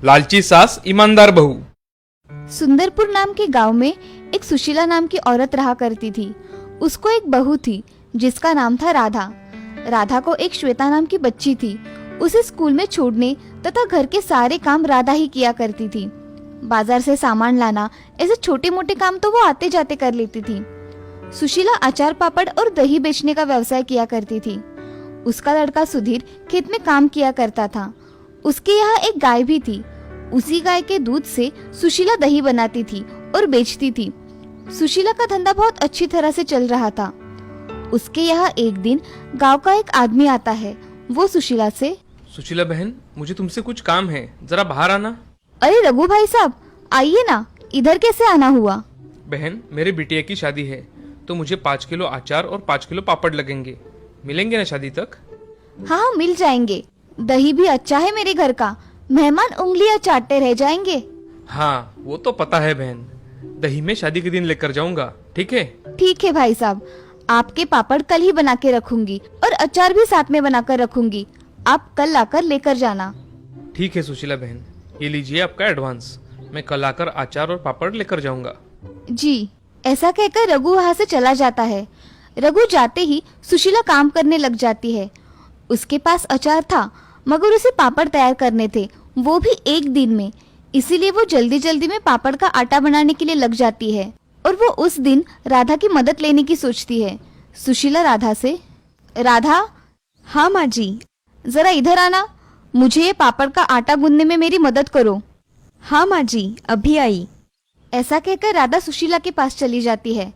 लालची सास ईमानदार बहू। सुंदरपुर नाम के गांव में एक सुशीला नाम की औरत रहा करती थी। उसको एक बहू थी जिसका नाम था राधा। राधा को एक श्वेता नाम की बच्ची थी। उसे स्कूल में छोड़ने तथा घर के सारे काम राधा ही किया करती थी। बाजार से सामान लाना, ऐसे छोटे मोटे काम तो वो आते जाते कर लेती थी। सुशीला अचार पापड़ और दही बेचने का व्यवसाय किया करती थी। उसका लड़का सुधीर खेत में काम किया करता था। उसके यहाँ एक गाय भी थी। उसी गाय के दूध से सुशीला दही बनाती थी और बेचती थी। सुशीला का धंधा बहुत अच्छी तरह से चल रहा था। उसके यहाँ एक दिन गांव का एक आदमी आता है। वो सुशीला से, सुशीला बहन, मुझे तुमसे कुछ काम है, जरा बाहर आना। अरे रघु भाई साहब, आइए ना, इधर कैसे आना हुआ? बहन, मेरे बिटिया की शादी है तो मुझे 5 किलो अचार और 5 किलो पापड़ लगेंगे। मिलेंगे ना शादी तक? हाँ, मिल जाएंगे। दही भी अच्छा है मेरे घर का, मेहमान उंगलियां चाटते रह जाएंगे। हाँ, वो तो पता है बहन। दही में शादी के दिन लेकर जाऊंगा, ठीक है? ठीक है भाई साहब, आपके पापड़ कल ही बना के रखूंगी और अचार भी साथ में बनाकर रखूंगी। आप कल आकर लेकर जाना। ठीक है सुशीला बहन, ये लीजिए आपका एडवांस। मैं कल आकर अचार और पापड़ लेकर जाऊंगा। जी। ऐसा कहकर रघु वहाँ से चला जाता है। रघु जाते ही सुशीला काम करने लग जाती है। उसके पास अचार था मगर उसे पापड़ तैयार करने थे, वो भी एक दिन में। इसीलिए वो जल्दी जल्दी में पापड़ का आटा बनाने के लिए लग जाती है और वो उस दिन राधा की मदद लेने की सोचती है। सुशीला राधा से, राधा। हाँ माँ जी। जरा इधर आना, मुझे ये पापड़ का आटा गूंदने में मेरी मदद करो। हाँ माँ जी, अभी आई। ऐसा कहकर राधा सुशीला के पास चली जाती है।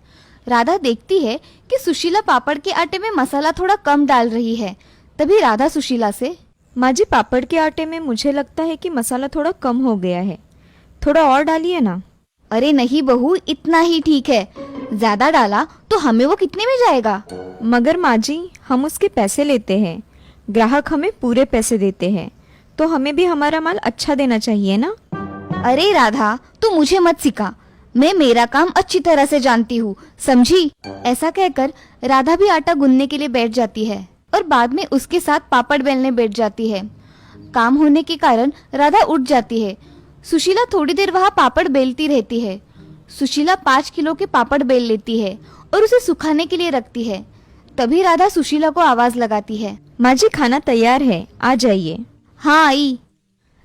राधा देखती है कि सुशीला पापड़ के आटे में मसाला थोड़ा कम डाल रही है। तभी राधा सुशीला से, माँ जी, पापड़ के आटे में मुझे लगता है कि मसाला थोड़ा कम हो गया है, थोड़ा और डालिए ना। अरे नहीं बहू, इतना ही ठीक है। ज्यादा डाला तो हमें वो कितने में जाएगा? मगर माँ जी, हम उसके पैसे लेते हैं, ग्राहक हमें पूरे पैसे देते हैं, तो हमें भी हमारा माल अच्छा देना चाहिए ना। अरे राधा, तू मुझे मत सिखा, मैं मेरा काम अच्छी तरह से जानती हूँ, समझी? ऐसा कहकर राधा भी आटा गूंदने के लिए बैठ जाती है और बाद में उसके साथ पापड़ बेलने बैठ जाती है। काम होने के कारण राधा उठ जाती है। सुशीला थोड़ी देर वहाँ पापड़ बेलती रहती है। सुशीला 5 किलो के पापड़ बेल लेती है और उसे सुखाने के लिए रखती है। तभी राधा सुशीला को आवाज लगाती है, माँ जी, खाना तैयार है, आ जाइए। हाँ आई।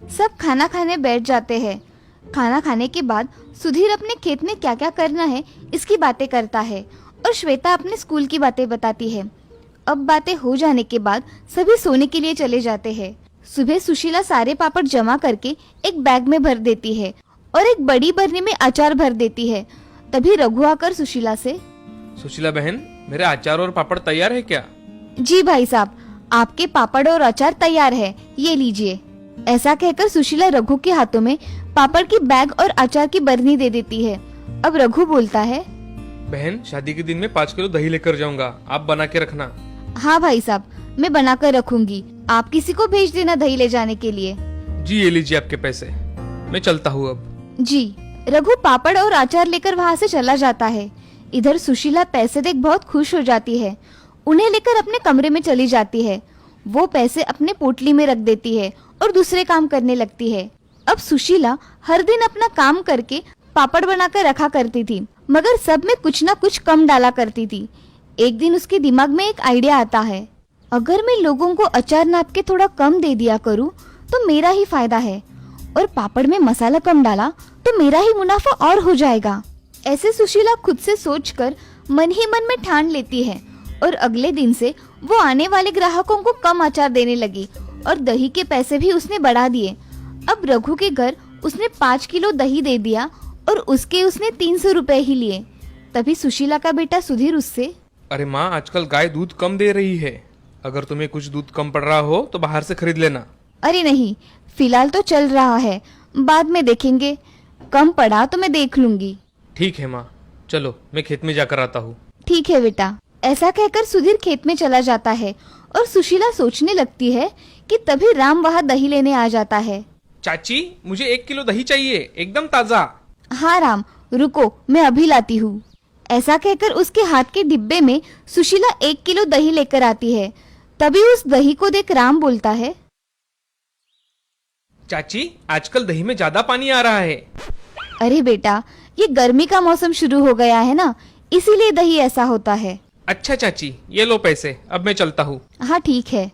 सब खाना खाने बैठ जाते हैं। खाना खाने के बाद सुधीर अपने खेत में क्या क्या करना है इसकी बातें करता है और श्वेता अपने स्कूल की बातें बताती है। अब बातें हो जाने के बाद सभी सोने के लिए चले जाते हैं। सुबह सुशीला सारे पापड़ जमा करके एक बैग में भर देती है और एक बड़ी बरनी में अचार भर देती है। तभी रघु आकर सुशीला से, सुशीला बहन, मेरे अचार और पापड़ तैयार है क्या? जी भाई साहब, आपके पापड़ और अचार तैयार है, ये लीजिए। ऐसा कहकर सुशीला रघु के हाथों में पापड़ की बैग और अचार की बरनी दे देती है। अब रघु बोलता है, बहन, शादी के दिन में 5 किलो दही लेकर जाऊंगा, आप बना के रखना। हाँ भाई साहब, मैं बनाकर रखूंगी, आप किसी को भेज देना दही ले जाने के लिए। जी, ये लीजिए आपके पैसे, मैं चलता हूँ अब। जी। रघु पापड़ और अचार लेकर वहाँ से चला जाता है। इधर सुशीला पैसे देख बहुत खुश हो जाती है। उन्हें लेकर अपने कमरे में चली जाती है। वो पैसे अपने पोटली में रख देती है और दूसरे काम करने लगती है। अब सुशीला हर दिन अपना काम करके पापड़ बनाकर रखा करती थी, मगर सब में कुछ ना कुछ कम डाला करती थी। एक दिन उसके दिमाग में एक आइडिया आता है, अगर मैं लोगों को अचार नाप के थोड़ा कम दे दिया करूं तो मेरा ही फायदा है, और पापड़ में मसाला कम डाला तो मेरा ही मुनाफा और हो जाएगा। ऐसे सुशीला खुद से सोचकर मन ही मन में ठान लेती है और अगले दिन से वो आने वाले ग्राहकों को कम अचार देने लगी और दही के पैसे भी उसने बढ़ा दिए। अब रघु के घर उसने 5 किलो दही दे दिया और उसने 300 रुपए ही लिए। तभी सुशीला का बेटा सुधीर उससे, अरे माँ, आजकल गाय दूध कम दे रही है, अगर तुम्हें कुछ दूध कम पड़ रहा हो तो बाहर से खरीद लेना। अरे नहीं, फिलहाल तो चल रहा है, बाद में देखेंगे, कम पड़ा तो मैं देख लूंगी। ठीक है माँ, चलो मैं खेत में जाकर आता हूँ। ठीक है बेटा। ऐसा कहकर सुधीर खेत में चला जाता है और सुशीला सोचने लगती है कि तभी राम वहाँ दही लेने आ जाता है। चाची, मुझे 1 किलो दही चाहिए, एकदम ताजा। हाँ राम, रुको, मैं अभी लाती हूँ। ऐसा कहकर उसके हाथ के डिब्बे में सुशीला 1 किलो दही लेकर आती है। तभी उस दही को देख राम बोलता है, चाची, आजकल दही में ज्यादा पानी आ रहा है। अरे बेटा, ये गर्मी का मौसम शुरू हो गया है ना, इसीलिए दही ऐसा होता है। अच्छा चाची, ये लो पैसे, अब मैं चलता हूँ। हाँ ठीक है।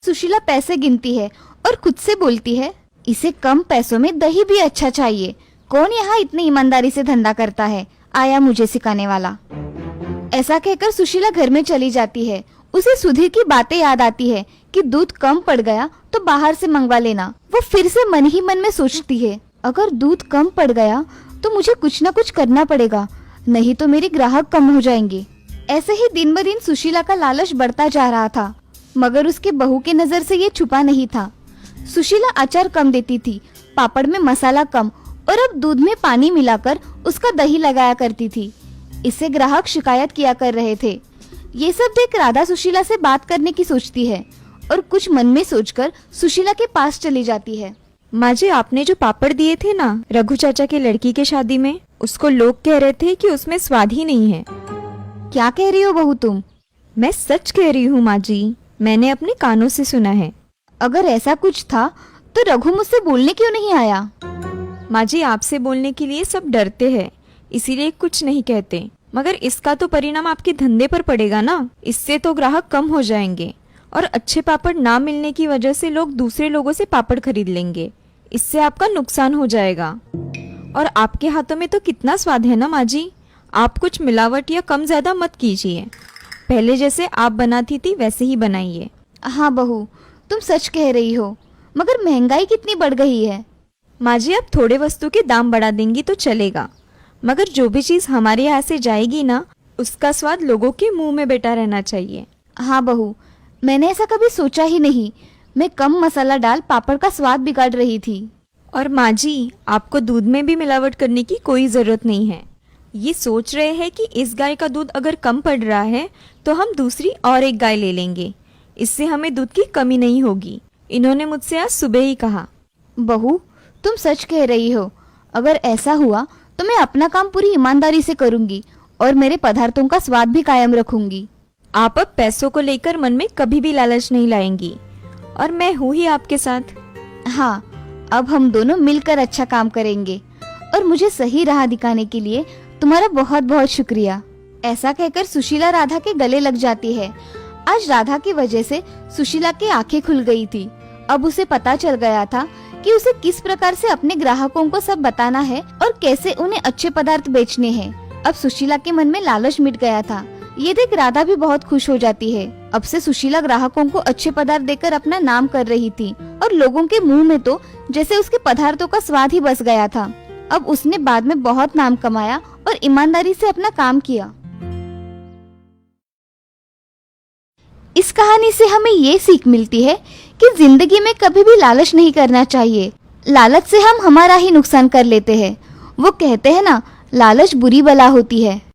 सुशीला पैसे गिनती है और खुद से बोलती है, इसे कम पैसों में दही भी अच्छा चाहिए। कौन यहाँ इतनी ईमानदारी से धंधा करता है, आया मुझे सिखाने वाला। ऐसा कहकर सुशीला घर में चली जाती है। उसे सुधीर की बातें याद आती है कि दूध कम पड़ गया तो बाहर से मंगवा लेना। वो फिर से मन ही मन में सोचती है, अगर दूध कम पड़ गया तो मुझे कुछ न कुछ करना पड़ेगा, नहीं तो मेरे ग्राहक कम हो जाएंगे। ऐसे ही दिन ब दिन सुशीला का लालच बढ़ता जा रहा था, मगर उसके बहू के नजर से ये छुपा नहीं था। सुशीला अचार कम देती थी, पापड़ में मसाला कम और अब दूध में पानी मिलाकर उसका दही लगाया करती थी। इससे ग्राहक शिकायत किया कर रहे थे। ये सब देख राधा सुशीला से बात करने की सोचती है और कुछ मन में सोचकर सुशीला के पास चली जाती है। माँ जी, आपने जो पापड़ दिए थे ना रघु चाचा की लड़की के शादी में, उसको लोग कह रहे थे कि उसमें स्वाद ही नहीं है। क्या कह रही हो बहू तुम? मैं सच कह रही हूँ माँ जी, मैंने अपने कानों से सुना है। अगर ऐसा कुछ था तो रघु मुझसे बोलने क्यों नहीं आया? माँ जी, आपसे बोलने के लिए सब डरते हैं, इसीलिए कुछ नहीं कहते। मगर इसका तो परिणाम आपके धंधे पर पड़ेगा ना। इससे तो ग्राहक कम हो जाएंगे और अच्छे पापड़ ना मिलने की वजह से लोग दूसरे लोगों से पापड़ खरीद लेंगे। इससे आपका नुकसान हो जाएगा। और आपके हाथों में तो कितना स्वाद है ना माँ जी। आप कुछ मिलावट या कम ज्यादा मत कीजिए, पहले जैसे आप बनाती थी वैसे ही बनाइए। हाँ बहू, तुम सच कह रही हो, मगर महंगाई कितनी बढ़ गई है। माँ जी, आप थोड़े वस्तु के दाम बढ़ा देंगी तो चलेगा, मगर जो भी चीज हमारे यहाँ से जाएगी ना, उसका स्वाद लोगों के मुंह में बैठा रहना चाहिए। हाँ बहू, मैंने ऐसा कभी सोचा ही नहीं। मैं कम मसाला डाल पापड़ का स्वाद बिगाड़ रही थी। और माँ जी, आपको दूध में भी मिलावट करने की कोई जरूरत नहीं है। ये सोच रहे हैं कि इस गाय का दूध अगर कम पड़ रहा है तो हम दूसरी और एक गाय ले लेंगे, इससे हमें दूध की कमी नहीं होगी। इन्होंने मुझसे आज सुबह ही कहा। बहू, तुम सच कह रही हो। अगर ऐसा हुआ तो मैं अपना काम पूरी ईमानदारी से करूंगी और मेरे पदार्थों का स्वाद भी कायम रखूंगी। आप अब पैसों को लेकर मन में कभी भी लालच नहीं लाएंगी और मैं हूँ ही आपके साथ। हाँ, अब हम दोनों मिलकर अच्छा काम करेंगे और मुझे सही राह दिखाने के लिए तुम्हारा बहुत बहुत शुक्रिया। ऐसा कहकर सुशीला राधा के गले लग जाती है। आज राधा की वजह से सुशीला की आंखें खुल गई थी। अब उसे पता चल गया था कि उसे किस प्रकार से अपने ग्राहकों को सब बताना है और कैसे उन्हें अच्छे पदार्थ बेचने हैं। अब सुशीला के मन में लालच मिट गया था। ये देख राधा भी बहुत खुश हो जाती है। अब से सुशीला ग्राहकों को अच्छे पदार्थ देकर अपना नाम कर रही थी और लोगों के मुंह में तो जैसे उसके पदार्थों का स्वाद ही बस गया था। अब उसने बाद में बहुत नाम कमाया और ईमानदारी से अपना काम किया। इस कहानी से हमें ये सीख मिलती है कि जिंदगी में कभी भी लालच नहीं करना चाहिए। लालच से हम हमारा ही नुकसान कर लेते हैं। वो कहते हैं ना, लालच बुरी बला होती है।